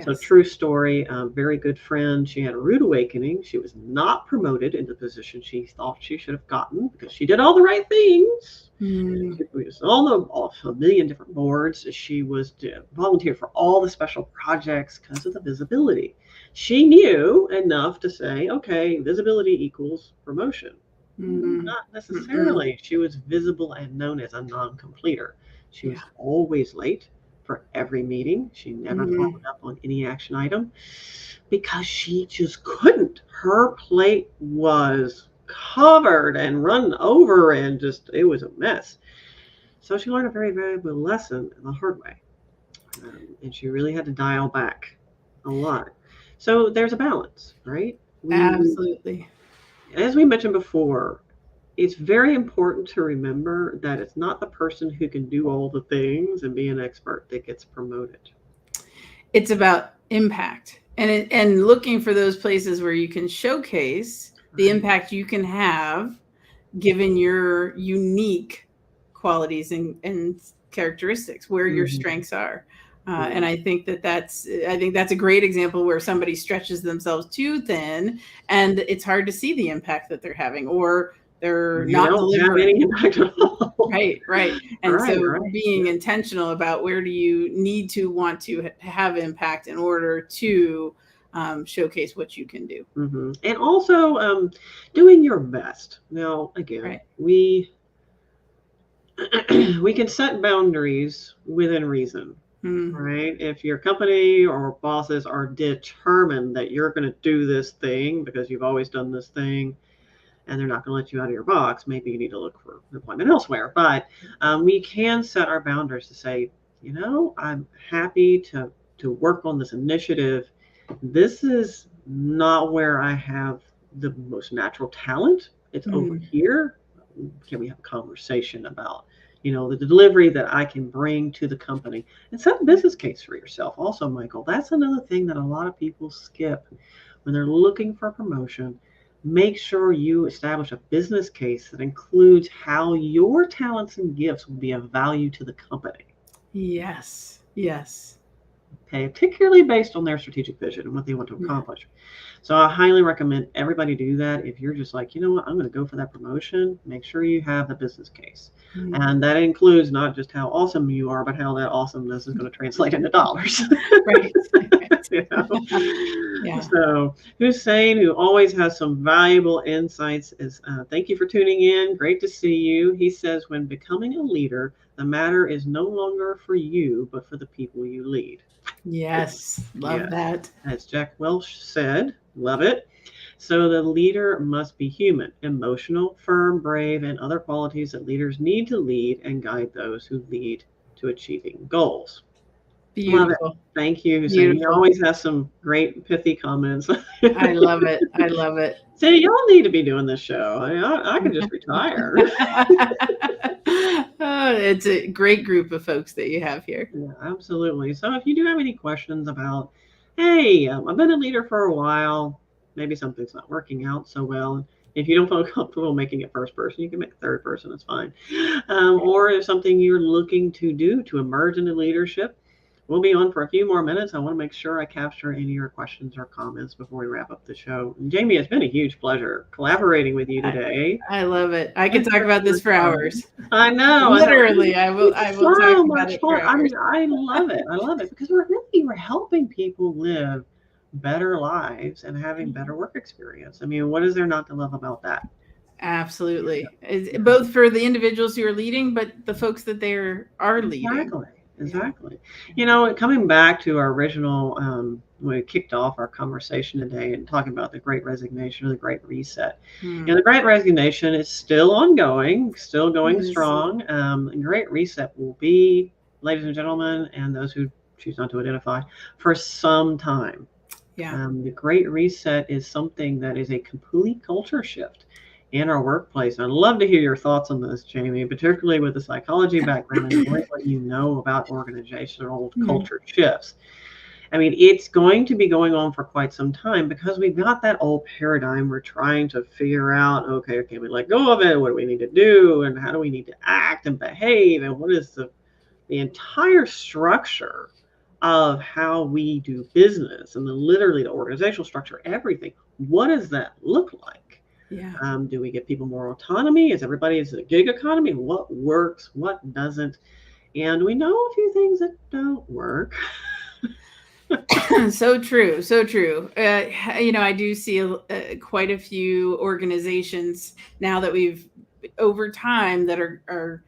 So true story, a very good friend. She had a rude awakening. She was not promoted into the position she thought she should have gotten because she did all the right things. She was off a million different boards. She was volunteered for all the special projects because of the visibility. She knew enough to say, okay, visibility equals promotion. Not necessarily. She was visible and known as a non-completer. She was always late for every meeting. She never followed up on any action item because she just couldn't. Her plate was covered and run over and it was a mess. So she learned a very valuable lesson the hard way. And she really had to dial back a lot. So there's a balance, right? Absolutely. As we mentioned before, it's very important to remember that it's not the person who can do all the things and be an expert that gets promoted. It's about impact and looking for those places where you can showcase the impact you can have given your unique qualities and characteristics, where your strengths are. And I think that's a great example where somebody stretches themselves too thin and it's hard to see the impact that they're having, or they're not delivering any impact at all. Right. And being intentional about where do you need to want to have impact in order to showcase what you can do. And also doing your best. Now, again, we can set boundaries within reason. Right? If your company or bosses are determined that you're going to do this thing because you've always done this thing and they're not going to let you out of your box, maybe you need to look for employment elsewhere. But we can set our boundaries to say, I'm happy to to work on this initiative. This is not where I have the most natural talent. It's over here. Can we have a conversation about, the delivery that I can bring to the company, and set a business case for yourself? Also, Michael, that's another thing that a lot of people skip when they're looking for a promotion. Make sure you establish a business case that includes how your talents and gifts will be of value to the company. Yes. Yes. Okay, particularly based on their strategic vision and what they want to accomplish. So I highly recommend everybody do that. If you're just like, you know what, I'm going to go for that promotion, make sure you have the business case. And that includes not just how awesome you are, but how that awesomeness is going to translate into dollars. Right. Yeah. So Hussein, who always has some valuable insights, is thank you for tuning in. Great to see you. He says, when becoming a leader, the matter is no longer for you, but for the people you lead. Yes. Love that. As Jack Welch said, love it. So the leader must be human, emotional, firm, brave, and other qualities that leaders need to lead and guide those who lead to achieving goals. Beautiful. Love it. Thank you, Hussein. You always have some great pithy comments. I love it. I love it. See, y'all need to be doing this show. I can just retire. It's a great group of folks that you have here. Yeah, absolutely. So if you do have any questions about, hey, I've been a leader for a while, maybe something's not working out so well. If you don't feel comfortable making it first person, you can make third person. It's fine. Or if something you're looking to do to emerge into leadership, we'll be on for a few more minutes. I want to make sure I capture any of your questions or comments before we wrap up the show. And Jamie, it's been a huge pleasure collaborating with you today. I love it. I could talk about this for hours. I know. Literally, I will talk about it for hours. I love it. I love it because we're helping people live better lives and having better work experience. I mean, what is there not to love about that? Absolutely. Both for the individuals who are leading, but the folks that they are leading. Exactly. Coming back to our original, when we kicked off our conversation today and talking about the Great Resignation or the Great Reset. The Great Resignation is still ongoing, still going strong. The Great Reset will be, ladies and gentlemen, and those who choose not to identify, for some time. Yeah. The Great Reset is something that is a complete culture shift in our workplace. I'd love to hear your thoughts on this, Jamie, particularly with the psychology background and what you know about organizational culture shifts. I mean, it's going to be going on for quite some time because we've got that old paradigm. We're trying to figure out, okay, can we let go of it? What do we need to do? And how do we need to act and behave? And what is the entire structure of how we do business and literally the organizational structure, everything? What does that look like? Yeah. Do we give people more autonomy? Is a gig economy? What works? What doesn't? And we know a few things that don't work. So true. So true. I do see quite a few organizations now that we've over time that are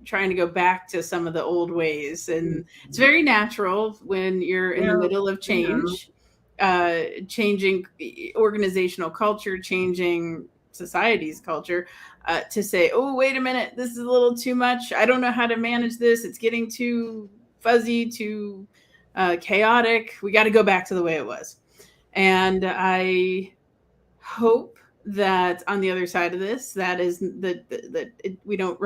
trying to go back to some of the old ways. And it's very natural when you're in the middle of change. Changing organizational culture, changing society's culture, to say, oh, wait a minute, this is a little too much. I don't know how to manage this. It's getting too fuzzy, too chaotic. We got to go back to the way it was. And I hope that on the other side of this, that is that we don't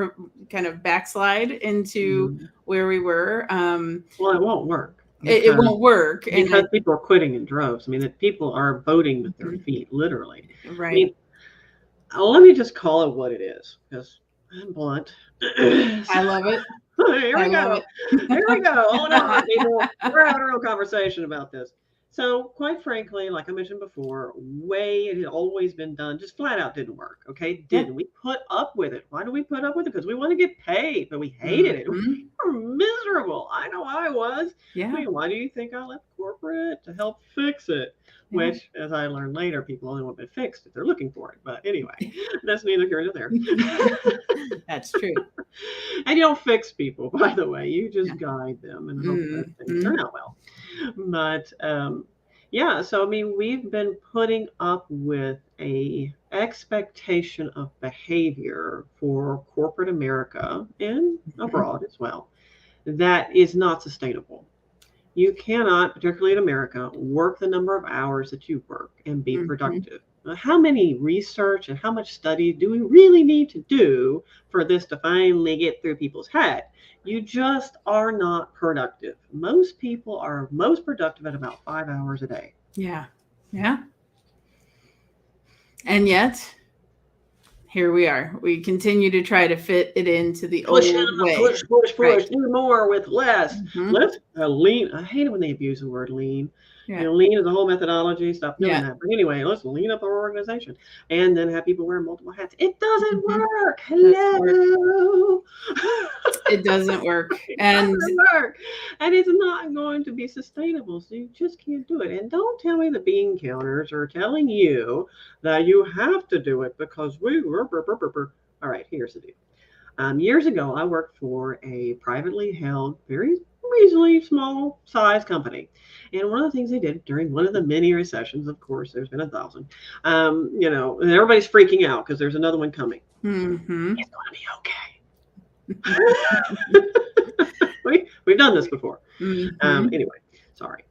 kind of backslide into where we were. Well, it won't work. It won't work because people are quitting in droves. I mean, that people are voting with their feet, literally. Right. I mean, let me just call it what it is, because I'm blunt. I love it. Here we go. Here we go. Hold on, people. We're having a real conversation about this. So, quite frankly, like I mentioned before, way it had always been done, just flat out didn't work. Okay, didn't. We put up with it. Why do we put up with it? Because we want to get paid, but we hated it. We were miserable. I know I was. Yeah. I mean, why do you think I left corporate? To help fix it. Which, as I learned later, people only want it fixed if they're looking for it. But anyway, that's neither here nor there. That's true. And you don't fix people, by the way. You just guide them and hope that things turn out well. But so I mean, we've been putting up with a expectation of behavior for corporate America and abroad as well that is not sustainable. You cannot, particularly in America, work the number of hours that you work and be Mhm. productive. Now, how many research and how much study do we really need to do for this to finally get through people's head? You just are not productive. Most people are most productive at about 5 hours a day. Yeah. Yeah. And yet, here we are. We continue to try to fit it into the Push old out, way. push, Right. do more with less. Mhm. Let's lean. I hate it when they abuse the word lean. Yeah. Lean is a whole methodology. Stop doing Yeah. that. But anyway, let's lean up our organization and then have people wear multiple hats. It doesn't Mhm. work. Doesn't work. Hello. It doesn't work. It And doesn't work. And it's not going to be sustainable. So you just can't do it. And don't tell me the bean counters are telling you that you have to do it because we were. All right, here's the deal. Years ago, I worked for a privately held, very reasonably small size company. And one of the things they did during one of the many recessions, of course, there's been 1,000, and everybody's freaking out because there's another one coming. Mhm. It's going to be okay. We've done this before. Mhm. Anyway, sorry.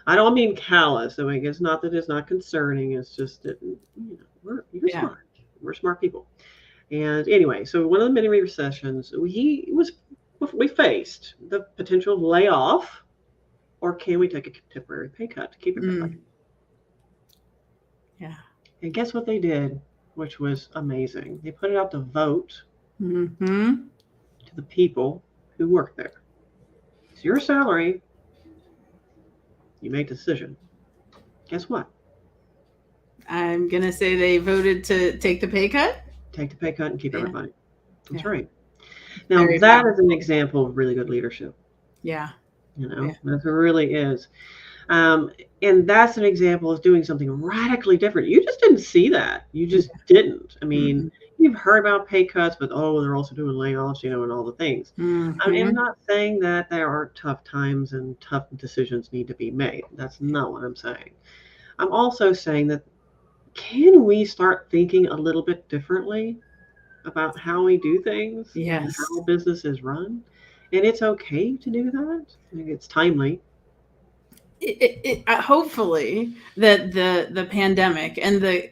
I don't mean callous. I mean, it's not that it's not concerning. It's just that, you're Yeah. smart. We're smart people. And anyway, so one of the many recessions, we faced the potential layoff, or can we take a temporary pay cut to keep everybody? Yeah. And guess what they did, which was amazing? They put it out to vote Mhm. to the people who work there. It's your salary. You make the decision. Guess what? I'm going to say they voted to take the pay cut. Take the pay cut and keep Yeah. everybody. That's Yeah. right. Now, Very that is an powerful. example of really good leadership. Yeah. Yeah. That really is. And that's an example of doing something radically different. You just didn't see that. You just didn't. I mean, Mhm. you've heard about pay cuts, but they're also doing layoffs, and all the things. I'm Mhm. not saying that there aren't tough times and tough decisions need to be made. That's not what I'm saying. I'm also saying that can we start thinking a little bit differently about how we do things and Yes. how business is run? And it's okay to do that. I think it's timely. Hopefully that the pandemic and the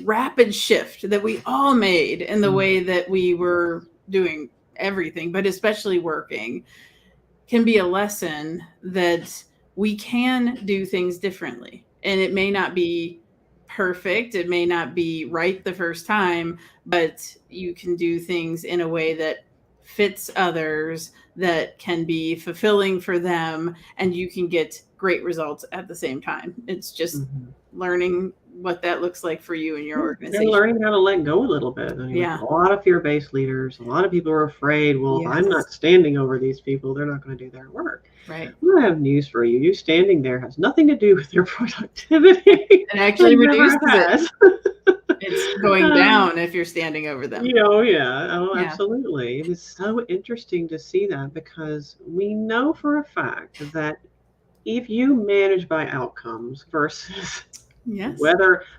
rapid shift that we all made in the way that we were doing everything, but especially working, can be a lesson that we can do things differently. And it may not be perfect, it may not be right the first time, but you can do things in a way that fits others, that can be fulfilling for them, and you can get great results at the same time. It's just Mhm. learning what that looks like for you and your And organization. learning how to let go a little bit. I mean, Yeah. a lot of fear-based leaders, a lot of people are afraid, well, if I'm Yes. not standing over these people, they're not going to do their work. Right. I have news for you. You standing there has nothing to do with their productivity. It actually It never reduces it. has. It's going down if you're standing over them. Yeah. Oh, Yeah. absolutely. It is so interesting to see that because we know for a fact that if you manage by outcomes versus Yes.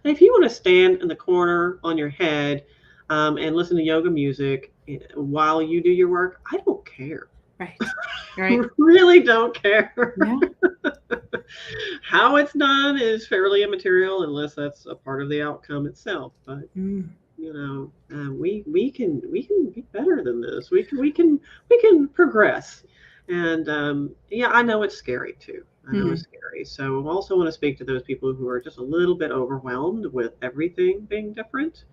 if you want to stand in the corner on your head and listen to yoga music while you do your work, I don't care. Right. Right. Really don't care. Yeah. How it's done is fairly immaterial unless that's a part of the outcome itself. But we can be better than this. We can progress. And I know it's scary too. I know it's scary. So I also want to speak to those people who are just a little bit overwhelmed with everything being different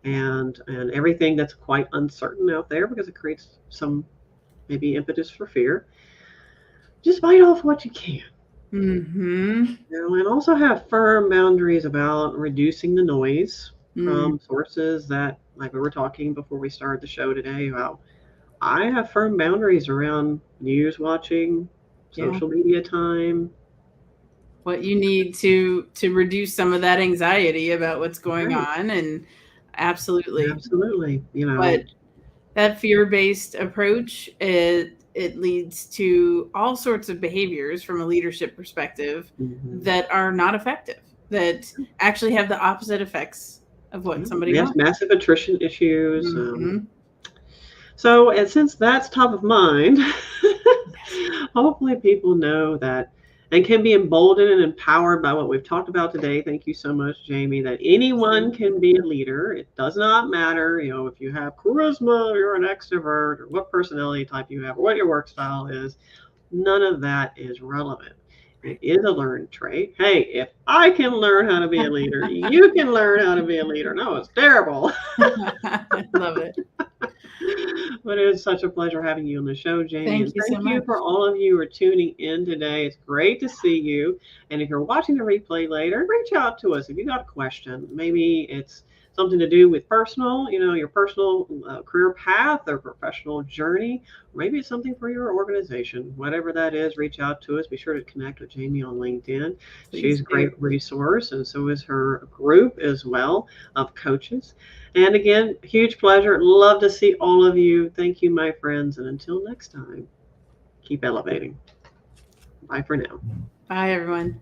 and everything that's quite uncertain out there because it creates some maybe impetus for fear. Just bite off what you can. Mm-hmm. And also have firm boundaries about reducing the noise from Mm. sources that, like we were talking before we started the show today, about I have firm boundaries around news watching, Yeah. social media time. What you need to reduce some of that anxiety about what's going Right. on, and absolutely. Absolutely. But that fear-based approach, it leads to all sorts of behaviors from a leadership perspective that are not effective, that actually have the opposite effects of what somebody wants. Massive attrition issues. Mm-hmm. So, and since that's top of mind, hopefully people know that and can be emboldened and empowered by what we've talked about today. Thank you so much, Jamie, that anyone can be a leader. It does not matter, if you have charisma, you're an extrovert, or what personality type you have, or what your work style is. None of that is relevant. It is a learned trait. Hey, if I can learn how to be a leader, you can learn how to be a leader. No, it's terrible. Love it. But it is such a pleasure having you on the show, Jamie. Thank you so much. For all of you who are tuning in today. It's great to see you. And if you're watching the replay later, reach out to us if you got a question. Maybe it's something to do with personal, your personal career path or professional journey. Or maybe it's something for your organization. Whatever that is, reach out to us. Be sure to connect with Jamie on LinkedIn. She's a great resource, and so is her group as well of coaches. And again, huge pleasure. Love to see all of you. Thank you, my friends. And until next time, keep elevating. Bye for now. Bye, everyone.